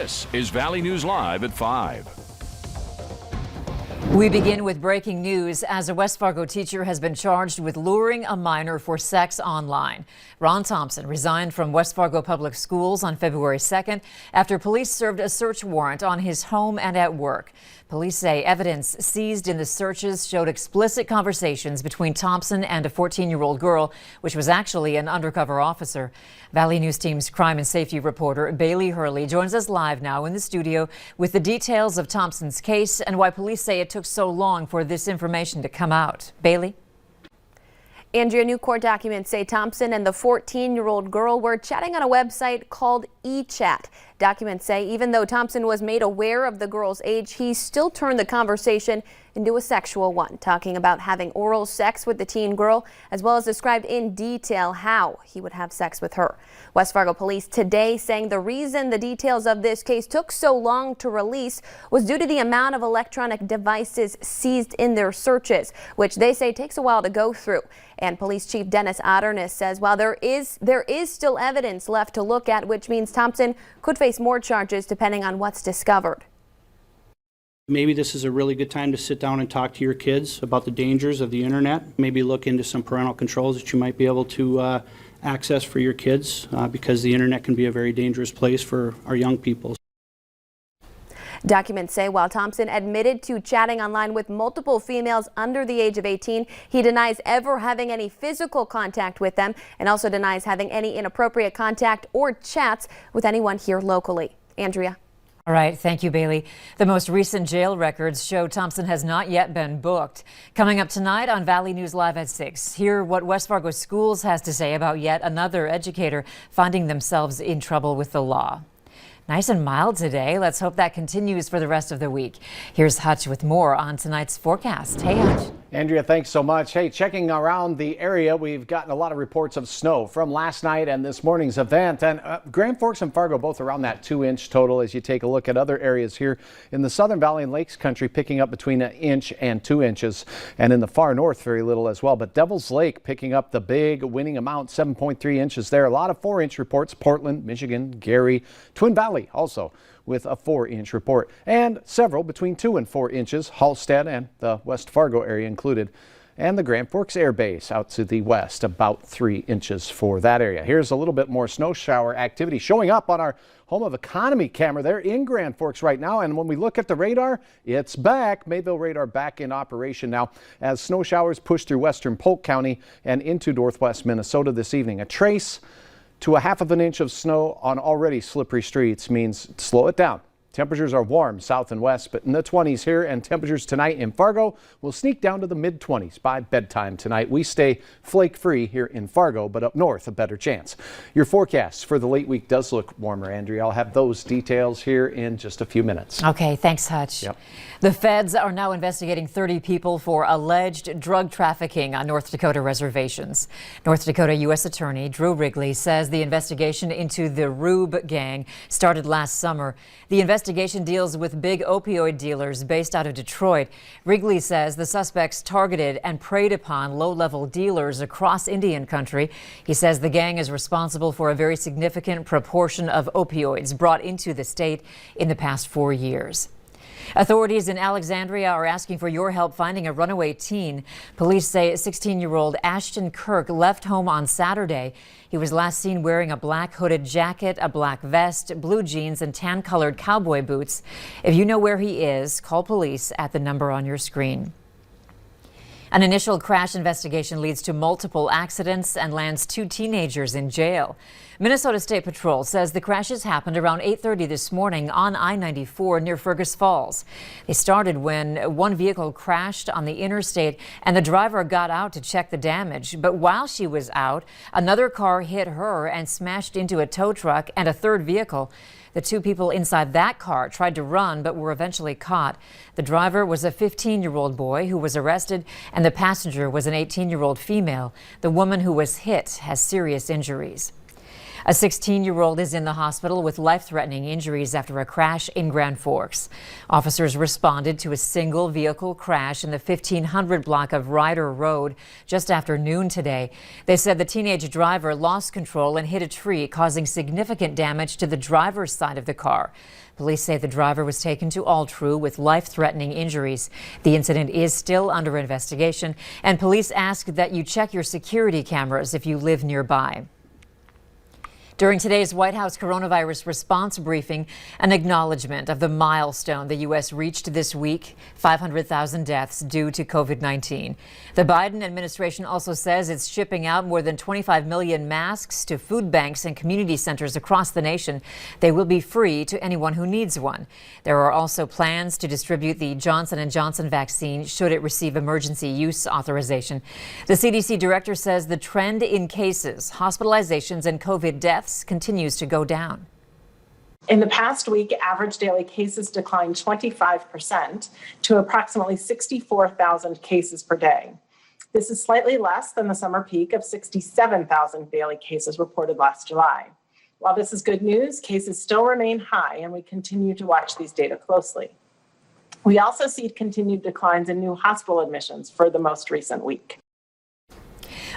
This is Valley News Live at 5. We begin with breaking news as a West Fargo teacher has been charged with luring a minor for sex online. Ron Thompson resigned from West Fargo Public Schools on February 2nd after police served a search warrant on his home and at work. Police say evidence seized in the searches showed explicit conversations between Thompson and a 14-year-old girl, which was actually an undercover officer. Valley News Team's crime and safety reporter Bailey Hurley joins us live now in the studio with the details of Thompson's case and why police say it took so long for this information to come out. Bailey? Andrea, new court documents say Thompson and the 14-year-old girl were chatting on a website called eChat. Documents say even though Thompson was made aware of the girl's age, he still turned the conversation into a sexual one, talking about having oral sex with the teen girl, as well as described in detail how he would have sex with her. West Fargo police today saying the reason the details of this case took so long to release was due to the amount of electronic devices seized in their searches, which they say takes a while to go through. And Police Chief Dennis Otterness says while there is still evidence left to look at, which means Thompson could face more charges depending on what's discovered. Maybe this is a really good time to sit down and talk to your kids about the dangers of the internet. Maybe look into some parental controls that you might be able to access for your kids because the internet can be a very dangerous place for our young people. Documents say while Thompson admitted to chatting online with multiple females under the age of 18, he denies ever having any physical contact with them and also denies having any inappropriate contact or chats with anyone here locally. Andrea. All right. Thank you, Bailey. The most recent jail records show Thompson has not yet been booked. Coming up tonight on Valley News Live at 6, hear what West Fargo Schools has to say about yet another educator finding themselves in trouble with the law. Nice and mild today. Let's hope that continues for the rest of the week. Here's Hutch with more on tonight's forecast. Hey, Hutch. Andrea, thanks so much. Hey, checking around the area, we've gotten a lot of reports of snow from last night and this morning's event. And Grand Forks and Fargo both around that 2-inch total as you take a look at other areas here in the Southern Valley and Lakes country, picking up between 1 inch and 2 inches. And in the far north, very little as well. But Devil's Lake picking up the big winning amount, 7.3 inches there. A lot of 4-inch reports. Portland, Michigan, Gary, Twin Valley also with a 4-inch report, and several between 2 and 4 inches, Halstead and the West Fargo area included, and the Grand Forks Air Base out to the west, about 3 inches for that area. Here's a little bit more snow shower activity showing up on our Home of Economy camera there in Grand Forks right now. And when we look at the radar, it's back. Mayville radar back in operation now as snow showers push through western Polk County and into northwest Minnesota this evening. A trace to a 1/2 inch of snow on already slippery streets means slow it down. Temperatures are warm south and west, but in the 20s here, and temperatures tonight in Fargo will sneak down to the mid-20s by bedtime tonight. We stay flake-free here in Fargo, but up north a better chance. Your forecast for the late week does look warmer, Andrea. I'll have those details here in just a few minutes. Okay, thanks, Hutch. Yep. The feds are now investigating 30 people for alleged drug trafficking on North Dakota reservations. North Dakota U.S. Attorney Drew Wrigley says the investigation into the Rube gang started last summer. The investigation deals with big opioid dealers based out of Detroit. Wrigley says the suspects targeted and preyed upon low-level dealers across Indian country. He says the gang is responsible for a very significant proportion of opioids brought into the state in the past 4 years. Authorities in Alexandria are asking for your help finding a runaway teen. Police say 16-year-old Ashton Kirk left home on Saturday. He was last seen wearing a black hooded jacket, a black vest, blue jeans, and tan-colored cowboy boots. If you know where he is, call police at the number on your screen. An initial crash investigation leads to multiple accidents and lands 2 teenagers in jail. Minnesota State Patrol says the crashes happened around 8:30 this morning on I-94 near Fergus Falls. They started when one vehicle crashed on the interstate and the driver got out to check the damage. But while she was out, another car hit her and smashed into a tow truck and a third vehicle. The 2 people inside that car tried to run but were eventually caught. The driver was a 15-year-old boy who was arrested, and the passenger was an 18-year-old female. The woman who was hit has serious injuries. A 16-year-old is in the hospital with life-threatening injuries after a crash in Grand Forks. Officers responded to a single vehicle crash in the 1500 block of Ryder Road just after noon today. They said the teenage driver lost control and hit a tree, causing significant damage to the driver's side of the car. Police say the driver was taken to Altru with life-threatening injuries. The incident is still under investigation, and police ask that you check your security cameras if you live nearby. During today's White House coronavirus response briefing, an acknowledgement of the milestone the U.S. reached this week, 500,000 deaths due to COVID-19. The Biden administration also says it's shipping out more than 25 million masks to food banks and community centers across the nation. They will be free to anyone who needs one. There are also plans to distribute the Johnson & Johnson vaccine should it receive emergency use authorization. The CDC director says the trend in cases, hospitalizations, and COVID deaths continues to go down. In the past week, average daily cases declined 25% to approximately 64,000 cases per day. This is slightly less than the summer peak of 67,000 daily cases reported last July. While this is good news, cases still remain high, and we continue to watch these data closely. We also see continued declines in new hospital admissions for the most recent week.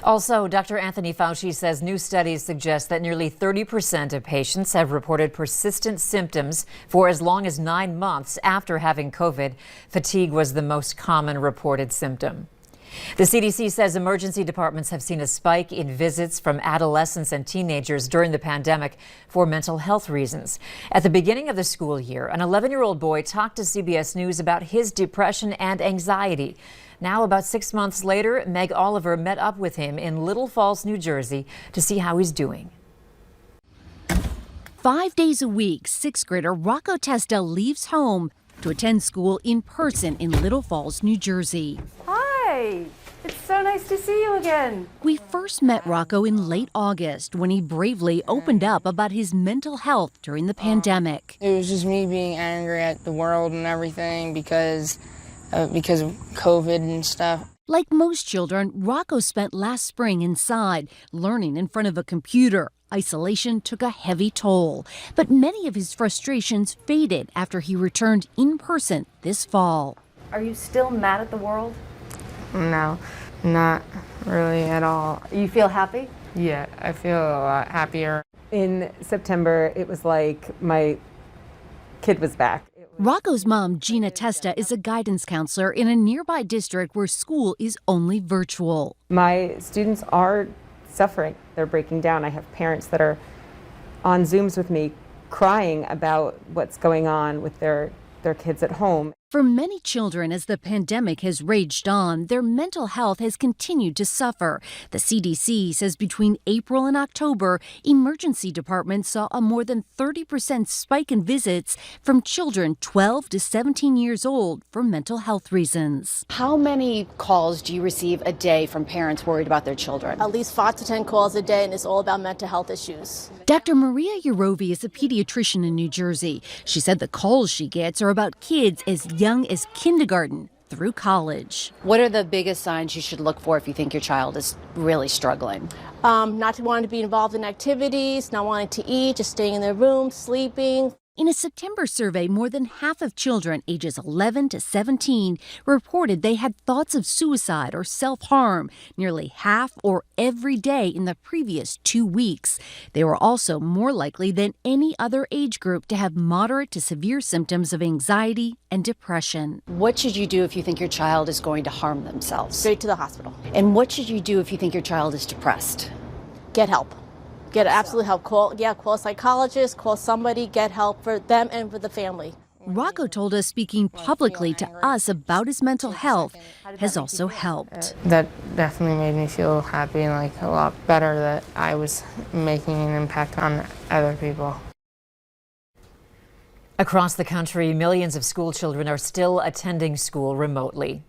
Also, Dr. Anthony Fauci says new studies suggest that nearly 30% of patients have reported persistent symptoms for as long as 9 months after having COVID. Fatigue was the most common reported symptom. The CDC says emergency departments have seen a spike in visits from adolescents and teenagers during the pandemic for mental health reasons. At the beginning of the school year, an 11-year-old boy talked to CBS News about his depression and anxiety. Now, about 6 months later, Meg Oliver met up with him in Little Falls, New Jersey, to see how he's doing. 5 days a week, sixth grader Rocco Testa leaves home to attend school in person in Little Falls, New Jersey. Hi, it's so nice to see you again. We first met Rocco in late August when he bravely opened up about his mental health during the pandemic. It was just me being angry at the world and everything because of COVID and stuff. Like most children, Rocco spent last spring inside, learning in front of a computer. Isolation took a heavy toll, but many of his frustrations faded after he returned in person this fall. Are you still mad at the world? No, not really at all. You feel happy? Yeah, I feel a lot happier. In September, it was like my kid was back. Rocco's mom, Gina Testa, is a guidance counselor in a nearby district where school is only virtual. My students are suffering. They're breaking down. I have parents that are on Zooms with me crying about what's going on with their kids at home. For many children, as the pandemic has raged on, their mental health has continued to suffer. The CDC says between April and October, emergency departments saw a more than 30% spike in visits from children 12 to 17 years old for mental health reasons. How many calls do you receive a day from parents worried about their children? At least 5 to 10 calls a day, and it's all about mental health issues. Dr. Maria Yarovi is a pediatrician in New Jersey. She said the calls she gets are about kids as young as kindergarten through college. What are the biggest signs you should look for if you think your child is really struggling? Not wanting to be involved in activities, not wanting to eat, just staying in their room, sleeping. In a September survey, more than half of children ages 11 to 17 reported they had thoughts of suicide or self-harm, nearly half or every day in the previous 2 weeks. They were also more likely than any other age group to have moderate to severe symptoms of anxiety and depression. What should you do if you think your child is going to harm themselves? Straight to the hospital. And what should you do if you think your child is depressed? Get help. Get absolute help. Call a psychologist, call somebody, get help for them and for the family. Rocco told us speaking publicly to us about his mental health has also helped. That definitely made me feel happy and like a lot better that I was making an impact on other people. Across the country, millions of school children are still attending school remotely.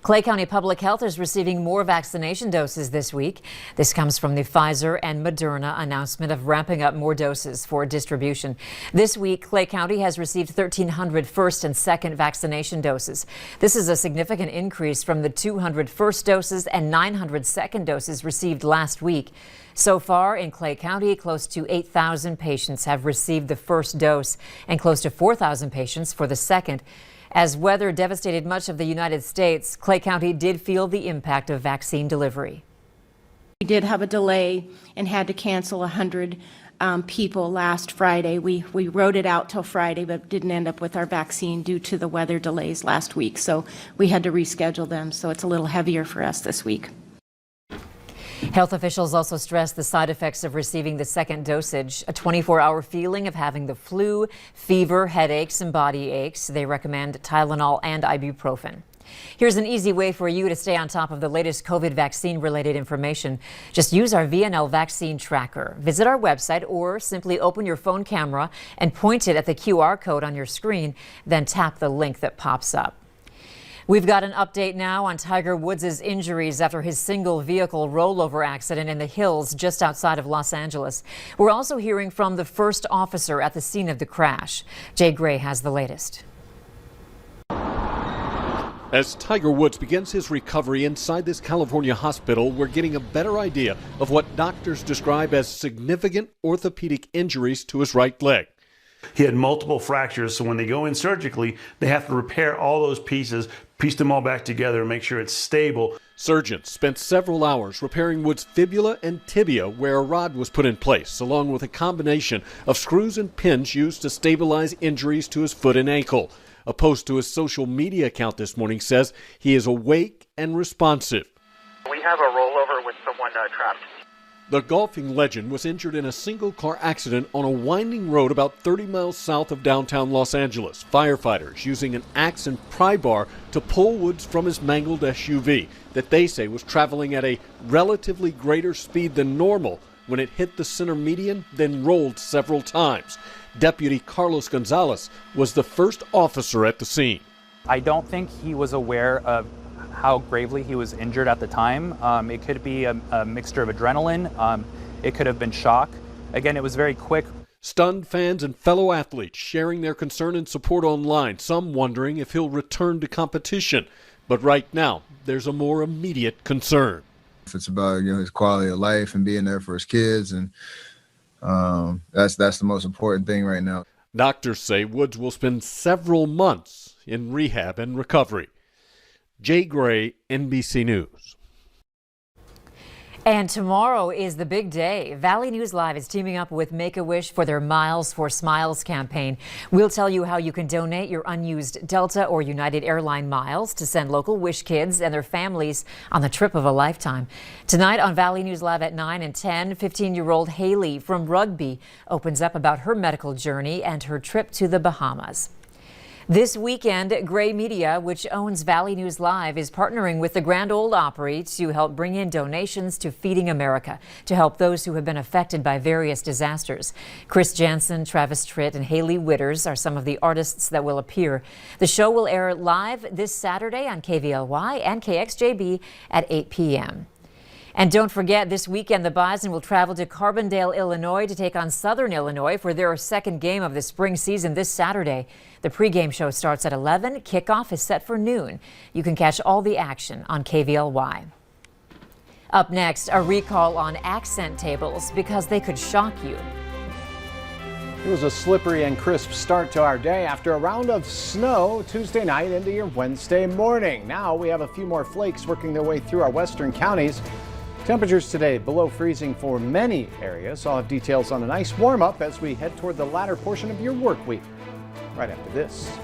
Clay County Public Health is receiving more vaccination doses this week. This comes from the Pfizer and Moderna announcement of ramping up more doses for distribution. This week, Clay County has received 1,300 first and second vaccination doses. This is a significant increase from the 200 first doses and 900 second doses received last week. So far in Clay County, close to 8,000 patients have received the first dose and close to 4,000 patients for the second. As weather devastated much of the United States, Clay County did feel the impact of vaccine delivery. We did have a delay and had to cancel 100 people last Friday. We wrote it out till Friday, but didn't end up with our vaccine due to the weather delays last week. So we had to reschedule them. So it's a little heavier for us this week. Health officials also stressed the side effects of receiving the second dosage, a 24-hour feeling of having the flu, fever, headaches, and body aches. They recommend Tylenol and ibuprofen. Here's an easy way for you to stay on top of the latest COVID vaccine-related information. Just use our VNL vaccine tracker. Visit our website or simply open your phone camera and point it at the QR code on your screen, then tap the link that pops up. We've got an update now on Tiger Woods' injuries after his single vehicle rollover accident in the hills just outside of Los Angeles. We're also hearing from the first officer at the scene of the crash. Jay Gray has the latest. As Tiger Woods begins his recovery inside this California hospital, we're getting a better idea of what doctors describe as significant orthopedic injuries to his right leg. He had multiple fractures, so when they go in surgically, they have to repair all those pieces, piece them all back together and make sure it's stable. Surgeons spent several hours repairing Woods' fibula and tibia where a rod was put in place, along with a combination of screws and pins used to stabilize injuries to his foot and ankle. A post to his social media account this morning says he is awake and responsive. We have a rollover with someone trapped. The golfing legend was injured in a single-car accident on a winding road about 30 miles south of downtown Los Angeles. Firefighters using an axe and pry bar to pull Woods from his mangled SUV that they say was traveling at a relatively greater speed than normal when it hit the center median, then rolled several times. Deputy Carlos Gonzalez was the first officer at the scene. I don't think he was aware of how gravely he was injured at the time. It could be a mixture of adrenaline. It could have been shock. Again, it was very quick. Stunned fans and fellow athletes sharing their concern and support online, some wondering if he'll return to competition. But right now, there's a more immediate concern. If it's about his quality of life and being there for his kids, and that's the most important thing right now. Doctors say Woods will spend several months in rehab and recovery. Jay Gray, NBC News. And tomorrow is the big day. Valley News Live is teaming up with Make-A-Wish for their Miles for Smiles campaign. We'll tell you how you can donate your unused Delta or United Airline miles to send local Wish kids and their families on the trip of a lifetime. Tonight on Valley News Live at 9 and 10, 15-year-old Haley from Rugby opens up about her medical journey and her trip to the Bahamas. This weekend, Gray Media, which owns Valley News Live, is partnering with the Grand Ole Opry to help bring in donations to Feeding America to help those who have been affected by various disasters. Chris Jansen, Travis Tritt, and Haley Witters are some of the artists that will appear. The show will air live this Saturday on KVLY and KXJB at 8 p.m. And don't forget, this weekend the Bison will travel to Carbondale, Illinois to take on Southern Illinois for their second game of the spring season this Saturday. The pregame show starts at 11. Kickoff is set for noon. You can catch all the action on KVLY. Up next, a recall on accent tables because they could shock you. It was a slippery and crisp start to our day after a round of snow Tuesday night into your Wednesday morning. Now we have a few more flakes working their way through our western counties. Temperatures today below freezing for many areas. I'll have details on a nice warm up as we head toward the latter portion of your work week. Right after this.